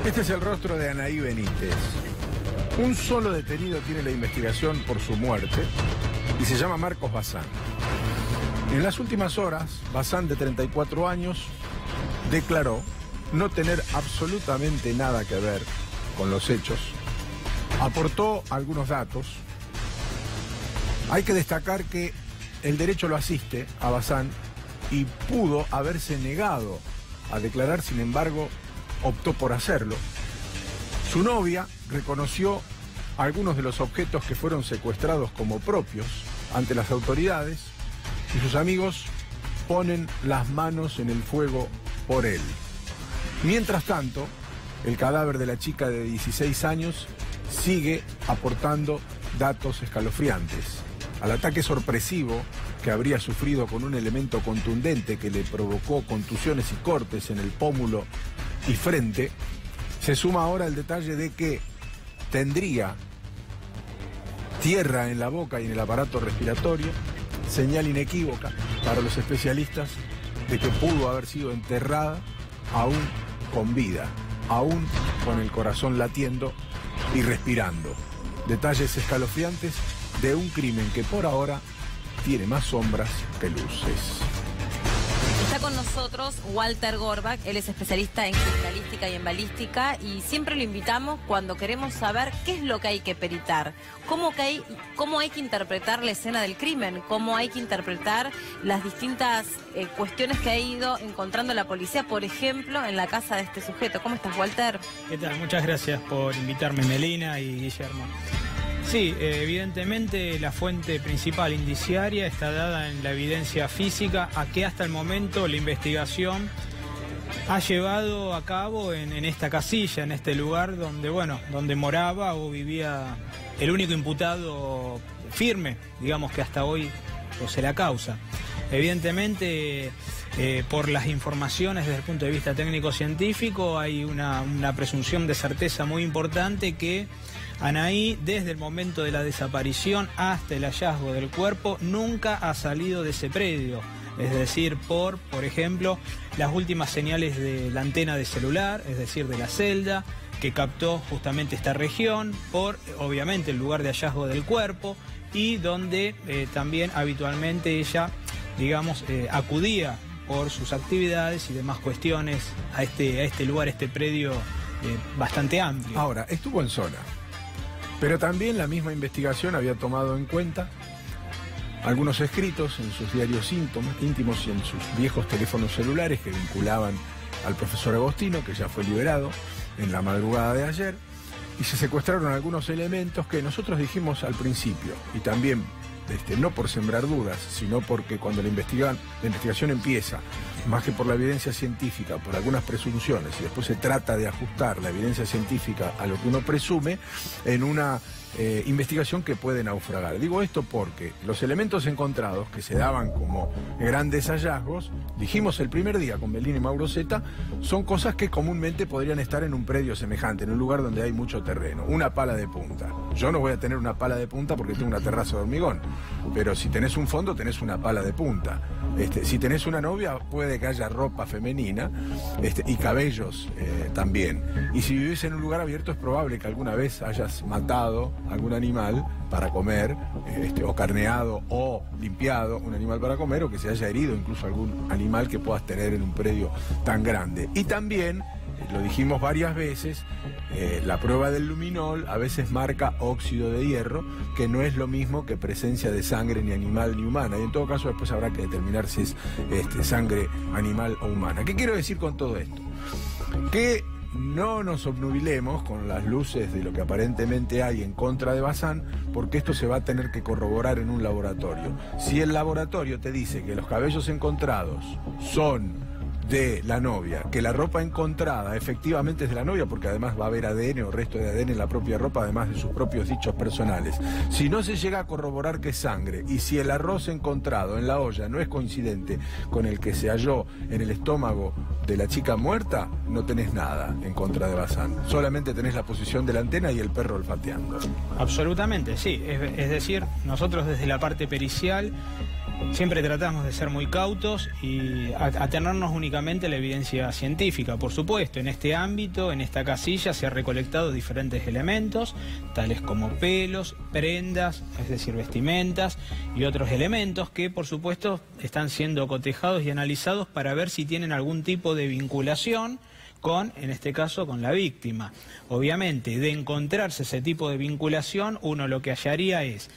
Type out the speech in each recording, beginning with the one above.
Este es el rostro de Anaí Benítez. Un solo detenido tiene la investigación por su muerte y se llama Marcos Bazán. En las últimas horas, Bazán, de 34 años, declaró no tener absolutamente nada que ver con los hechos. Aportó algunos datos. Hay que destacar que el derecho lo asiste a Bazán y pudo haberse negado a declarar, sin embargo, optó por hacerlo. Su novia reconoció algunos de los objetos que fueron secuestrados como propios ante las autoridades y sus amigos ponen las manos en el fuego por él. Mientras tanto, el cadáver de la chica de 16 años sigue aportando datos escalofriantes. Al ataque sorpresivo que habría sufrido con un elemento contundente que le provocó contusiones y cortes en el pómulo y frente, se suma ahora el detalle de que tendría tierra en la boca y en el aparato respiratorio, señal inequívoca para los especialistas de que pudo haber sido enterrada aún con vida, aún con el corazón latiendo y respirando. Detalles escalofriantes de un crimen que por ahora tiene más sombras que luces. Está con nosotros Walter Gorbach, él es especialista en criminalística y en balística y siempre lo invitamos cuando queremos saber qué es lo que hay que peritar, cómo hay que interpretar la escena del crimen, cómo hay que interpretar las distintas cuestiones que ha ido encontrando la policía, por ejemplo, en la casa de este sujeto. ¿Cómo estás, Walter? ¿Qué tal? Muchas gracias por invitarme, Melina y Guillermo. Sí, evidentemente la fuente principal indiciaria está dada en la evidencia física a que hasta el momento la investigación ha llevado a cabo en esta casilla, en este lugar donde moraba o vivía el único imputado firme, digamos que hasta hoy posee la causa. Evidentemente, por las informaciones desde el punto de vista técnico-científico hay una presunción de certeza muy importante que Anaí, desde el momento de la desaparición hasta el hallazgo del cuerpo, nunca ha salido de ese predio. Es decir, por ejemplo, las últimas señales de la antena de celular, es decir, de la celda, que captó justamente esta región, por, obviamente, el lugar de hallazgo del cuerpo y donde también habitualmente ella, digamos, acudía por sus actividades y demás cuestiones a este lugar, este predio bastante amplio. Ahora, estuvo en zona. Pero también la misma investigación había tomado en cuenta algunos escritos en sus diarios íntimos y en sus viejos teléfonos celulares que vinculaban al profesor Agostino, que ya fue liberado en la madrugada de ayer, y se secuestraron algunos elementos que nosotros dijimos al principio, y también no por sembrar dudas, sino porque cuando la investigación empieza, más que por la evidencia científica, por algunas presunciones, y después se trata de ajustar la evidencia científica a lo que uno presume, en una investigación que puede naufragar. Digo esto porque los elementos encontrados, que se daban como grandes hallazgos, dijimos el primer día con Melina y Mauro Zeta, son cosas que comúnmente podrían estar en un predio semejante, en un lugar donde hay mucho terreno. Una pala de punta. Yo no voy a tener una pala de punta porque tengo una terraza de hormigón, pero si tenés un fondo tenés una pala de punta. Si tenés una novia puede que haya ropa femenina y cabellos también. Y si vivís en un lugar abierto es probable que alguna vez hayas matado algún animal para comer, o carneado o limpiado un animal para comer, o que se haya herido incluso algún animal que puedas tener en un predio tan grande. Y también, lo dijimos varias veces, la prueba del luminol a veces marca óxido de hierro, que no es lo mismo que presencia de sangre ni animal ni humana, y en todo caso después habrá que determinar si es sangre animal o humana. ¿Qué quiero decir con todo esto? Que no nos obnubilemos con las luces de lo que aparentemente hay en contra de Bazán, porque esto se va a tener que corroborar en un laboratorio. Si el laboratorio te dice que los cabellos encontrados son de la novia, que la ropa encontrada efectivamente es de la novia, porque además va a haber ADN o resto de ADN en la propia ropa, además de sus propios dichos personales. Si no se llega a corroborar que es sangre, y si el arroz encontrado en la olla no es coincidente con el que se halló en el estómago de la chica muerta, no tenés nada en contra de Bazán. Solamente tenés la posición de la antena y el perro olfateando. Absolutamente, sí. Es decir, nosotros desde la parte pericial Siempre tratamos de ser muy cautos y atenernos únicamente a la evidencia científica. Por supuesto, en este ámbito, en esta casilla, se han recolectado diferentes elementos, tales como pelos, prendas, es decir, vestimentas y otros elementos que, por supuesto, están siendo cotejados y analizados para ver si tienen algún tipo de vinculación con, en este caso, con la víctima. Obviamente, de encontrarse ese tipo de vinculación, uno lo que hallaría es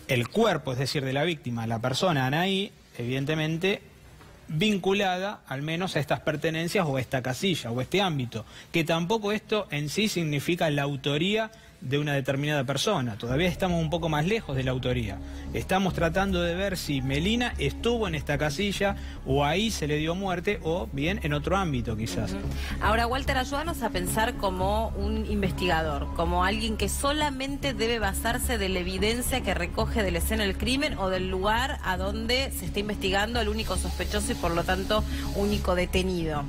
el cuerpo, es decir, de la víctima, la persona Anaí, evidentemente vinculada al menos a estas pertenencias o a esta casilla o a este ámbito, que tampoco esto en sí significa la autoría de una determinada persona. Todavía estamos un poco más lejos de la autoría. Estamos tratando de ver si Melina estuvo en esta casilla o ahí se le dio muerte o bien en otro ámbito quizás. Ahora, Walter, ayúdanos a pensar como un investigador, como alguien que solamente debe basarse de la evidencia que recoge de la escena del crimen o del lugar a donde se está investigando el único sospechoso y por lo tanto único detenido.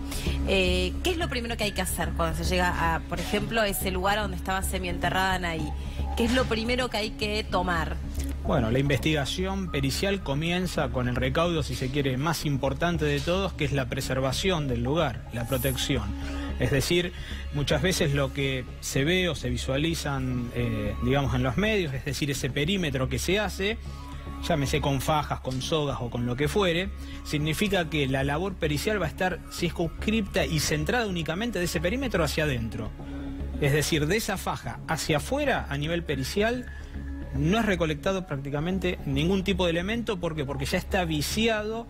¿Qué es lo primero que hay que hacer cuando se llega a, por ejemplo, a ese lugar donde estaba semienterrada Anaí? ¿Qué es lo primero que hay que tomar? Bueno, la investigación pericial comienza con el recaudo, si se quiere, más importante de todos, que es la preservación del lugar, la protección. Es decir, muchas veces lo que se ve o se visualizan, digamos, en los medios, es decir, ese perímetro que se hace, llámese con fajas, con sogas o con lo que fuere, significa que la labor pericial va a estar circunscripta y centrada únicamente de ese perímetro hacia adentro. Es decir, de esa faja hacia afuera, a nivel pericial, no es recolectado prácticamente ningún tipo de elemento. ¿Por qué? Porque ya está viciado,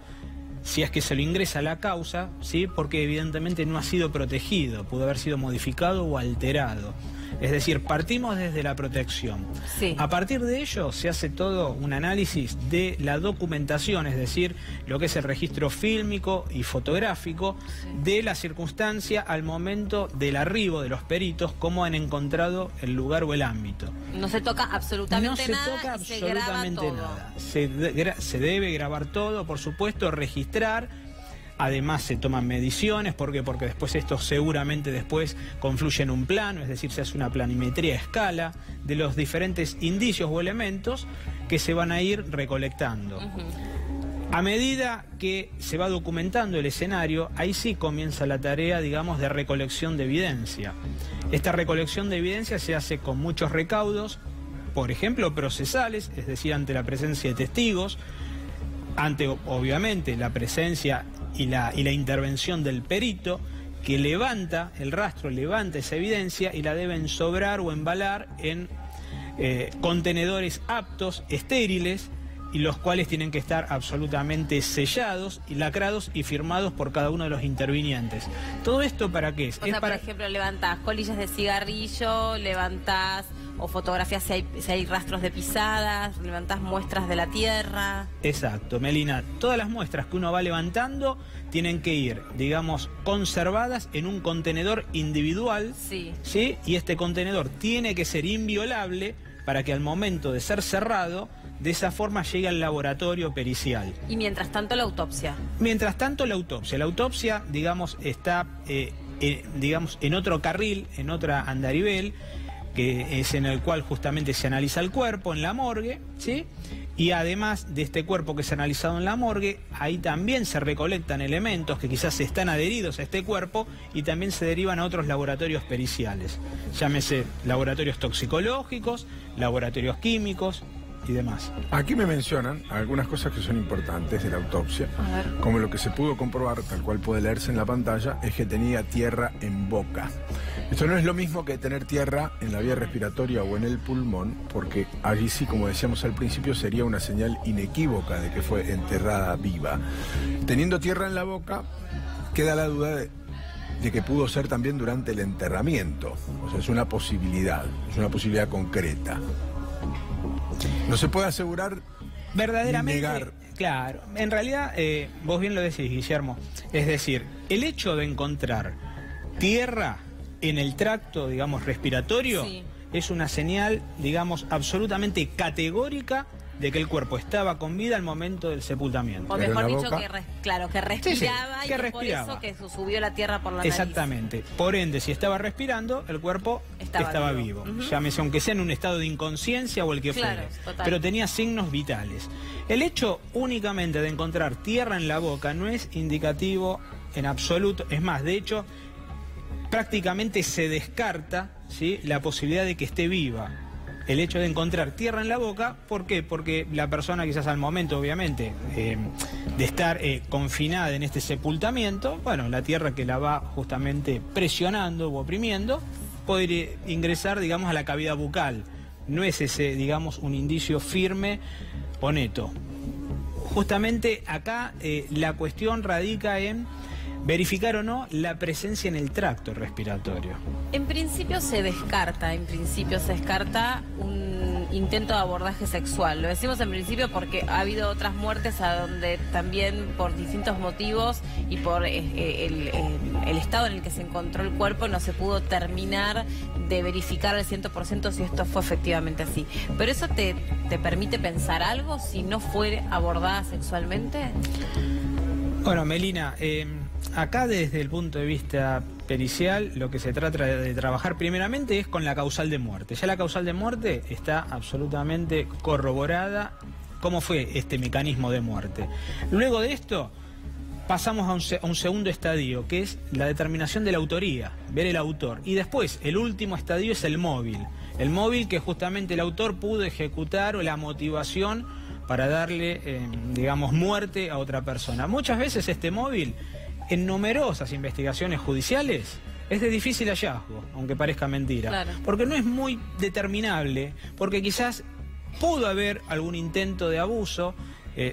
si es que se lo ingresa a la causa, ¿sí? Porque evidentemente no ha sido protegido, pudo haber sido modificado o alterado. Es decir, partimos desde la protección. Sí. A partir de ello se hace todo un análisis de la documentación, es decir, lo que es el registro fílmico y fotográfico de la circunstancia al momento del arribo de los peritos, cómo han encontrado el lugar o el ámbito. No se toca absolutamente nada. No se toca absolutamente se graba nada. Se debe grabar todo, por supuesto, registrar. Además se toman mediciones, ¿por qué? Porque después esto seguramente después confluye en un plano, es decir, se hace una planimetría a escala de los diferentes indicios o elementos que se van a ir recolectando. A medida que se va documentando el escenario, ahí sí comienza la tarea, digamos, de recolección de evidencia. Esta recolección de evidencia se hace con muchos recaudos, por ejemplo, procesales, es decir, ante la presencia de testigos, ante, obviamente, la presencia y la intervención del perito, que levanta el rastro, levanta esa evidencia y la debe ensobrar o embalar en contenedores aptos, estériles, y los cuales tienen que estar absolutamente sellados y lacrados y firmados por cada uno de los intervinientes. ¿Todo esto para qué es? O sea, por ejemplo, levantás colillas de cigarrillo, levantás o fotografías si hay rastros de pisadas, levantás muestras de la tierra. Exacto, Melina. Todas las muestras que uno va levantando tienen que ir, digamos, conservadas en un contenedor individual. Sí. ¿Sí? Y este contenedor tiene que ser inviolable para que al momento de ser cerrado, de esa forma llegue al laboratorio pericial. Y mientras tanto la autopsia. Mientras tanto la autopsia. La autopsia, digamos, está digamos, en otro carril, en otra andarivel, que es en el cual justamente se analiza el cuerpo en la morgue, ¿sí? Y además de este cuerpo que se ha analizado en la morgue, ahí también se recolectan elementos que quizás están adheridos a este cuerpo y también se derivan a otros laboratorios periciales. Llámese laboratorios toxicológicos, laboratorios químicos y demás. Aquí me mencionan algunas cosas que son importantes de la autopsia, como lo que se pudo comprobar, tal cual puede leerse en la pantalla, es que tenía tierra en boca. Esto no es lo mismo que tener tierra en la vía respiratoria o en el pulmón, porque allí sí, como decíamos al principio, sería una señal inequívoca de que fue enterrada viva. Teniendo tierra en la boca, queda la duda de que pudo ser también durante el enterramiento. O sea, es una posibilidad concreta. No se puede asegurar verdaderamente, ni negar. Claro, en realidad, vos bien lo decís, Guillermo, es decir, el hecho de encontrar tierra en el tracto, digamos, respiratorio, sí, es una señal, digamos, absolutamente categórica de que el cuerpo estaba con vida al momento del sepultamiento. O Pero mejor la dicho, boca... que respiraba, sí, y que que respiraba. por eso que subió la tierra por la nariz. Exactamente. Por ende, si estaba respirando, el cuerpo estaba vivo. Llámese, aunque sea en un estado de inconsciencia o el que Claro, fuere. total. Pero tenía signos vitales. El hecho únicamente de encontrar tierra en la boca no es indicativo en absoluto. Es más, de hecho, prácticamente se descarta, ¿sí?, la posibilidad de que esté viva. El hecho de encontrar tierra en la boca, ¿por qué? Porque la persona quizás al momento, obviamente, de estar confinada en este sepultamiento, bueno, la tierra que la va justamente presionando o oprimiendo, puede ingresar, digamos, a la cavidad bucal. No es ese, digamos, un indicio firme o neto. Justamente acá la cuestión radica en verificar o no la presencia en el tracto respiratorio. En principio se descarta un intento de abordaje sexual. Lo decimos en principio porque ha habido otras muertes a donde también por distintos motivos y por el estado en el que se encontró el cuerpo no se pudo terminar de verificar al 100% si esto fue efectivamente así. ¿Pero eso te permite pensar algo si no fue abordada sexualmente? Bueno, Melina, acá desde el punto de vista pericial lo que se trata de trabajar primeramente es con la causal de muerte. Ya la causal de muerte está absolutamente corroborada cómo fue este mecanismo de muerte. Luego de esto pasamos a un segundo estadio, que es la determinación de la autoría, ver el autor. Y después, el último estadio es el móvil. El móvil que justamente el autor pudo ejecutar, o la motivación para darle, digamos, muerte a otra persona. Muchas veces este móvil, en numerosas investigaciones judiciales, es de difícil hallazgo, aunque parezca mentira. Claro. Porque no es muy determinable, porque quizás pudo haber algún intento de abuso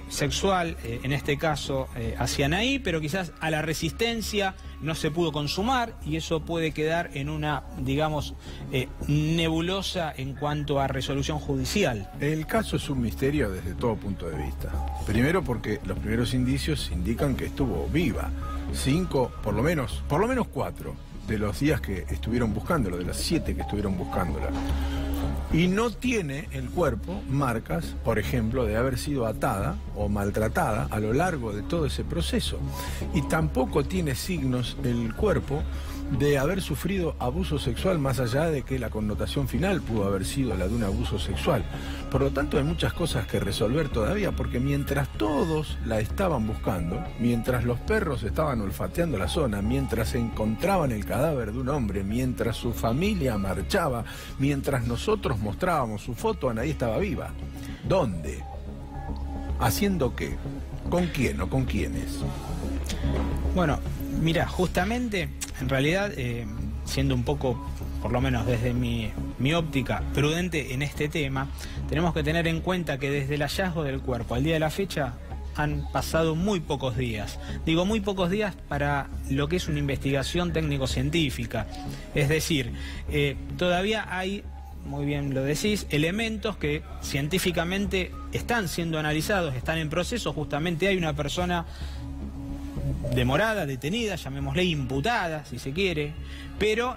sexual, en este caso hacia Anaí, pero quizás a la resistencia no se pudo consumar y eso puede quedar en una, digamos, nebulosa en cuanto a resolución judicial. El caso es un misterio desde todo punto de vista. Primero porque los primeros indicios indican que estuvo viva. 5, por lo menos 4 de los días que estuvieron buscándola, de las 7 que estuvieron buscándola. Y no tiene el cuerpo marcas, por ejemplo, de haber sido atada o maltratada a lo largo de todo ese proceso. Y tampoco tiene signos el cuerpo de haber sufrido abuso sexual, más allá de que la connotación final pudo haber sido la de un abuso sexual. Por lo tanto, hay muchas cosas que resolver todavía, porque mientras todos la estaban buscando, mientras los perros estaban olfateando la zona, mientras encontraban el cadáver de un hombre, mientras su familia marchaba, mientras nosotros mostrábamos su foto, Anaí estaba viva. ¿Dónde? ¿Haciendo qué? ¿Con quién o con quiénes? Bueno, mira, justamente, en realidad, siendo un poco, por lo menos desde mi óptica, prudente en este tema, tenemos que tener en cuenta que desde el hallazgo del cuerpo al día de la fecha han pasado muy pocos días. Digo muy pocos días para lo que es una investigación técnico-científica. Es decir, todavía hay, muy bien lo decís, elementos que científicamente están siendo analizados, están en proceso. Justamente hay una persona demorada, detenida, llamémosle imputada, si se quiere, pero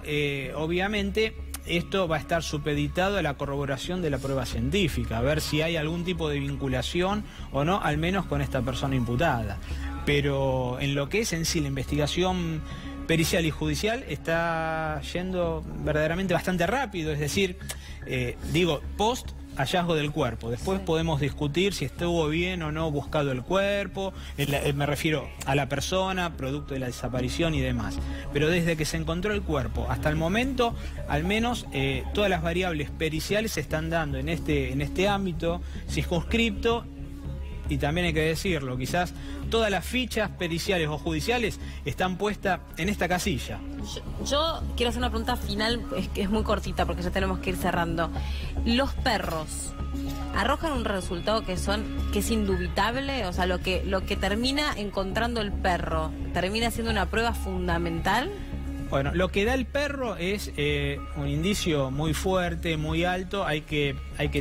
obviamente esto va a estar supeditado a la corroboración de la prueba científica, a ver si hay algún tipo de vinculación o no, al menos con esta persona imputada. Pero en lo que es en sí la investigación pericial y judicial está yendo verdaderamente bastante rápido, es decir, digo, post hallazgo del cuerpo. Después podemos discutir si estuvo bien o no buscado el cuerpo, me refiero a la persona, producto de la desaparición y demás. Pero desde que se encontró el cuerpo hasta el momento, al menos todas las variables periciales se están dando en este ámbito circunscripto. Y también hay que decirlo, quizás todas las fichas periciales o judiciales están puestas en esta casilla. Yo quiero hacer una pregunta final, es muy cortita porque ya tenemos que ir cerrando. ¿Los perros arrojan un resultado que es indubitable? O sea, lo que termina encontrando el perro, ¿termina siendo una prueba fundamental? Bueno, lo que da el perro es un indicio muy fuerte, muy alto. Hay que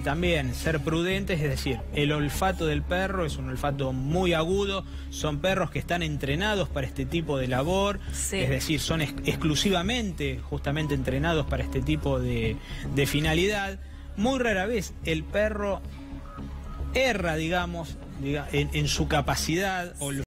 también ser prudentes, es decir, el olfato del perro es un olfato muy agudo. Son perros que están entrenados para este tipo de labor, sí. Es decir, son exclusivamente, justamente entrenados para este tipo de finalidad. Muy rara vez el perro erra, digamos, en su capacidad o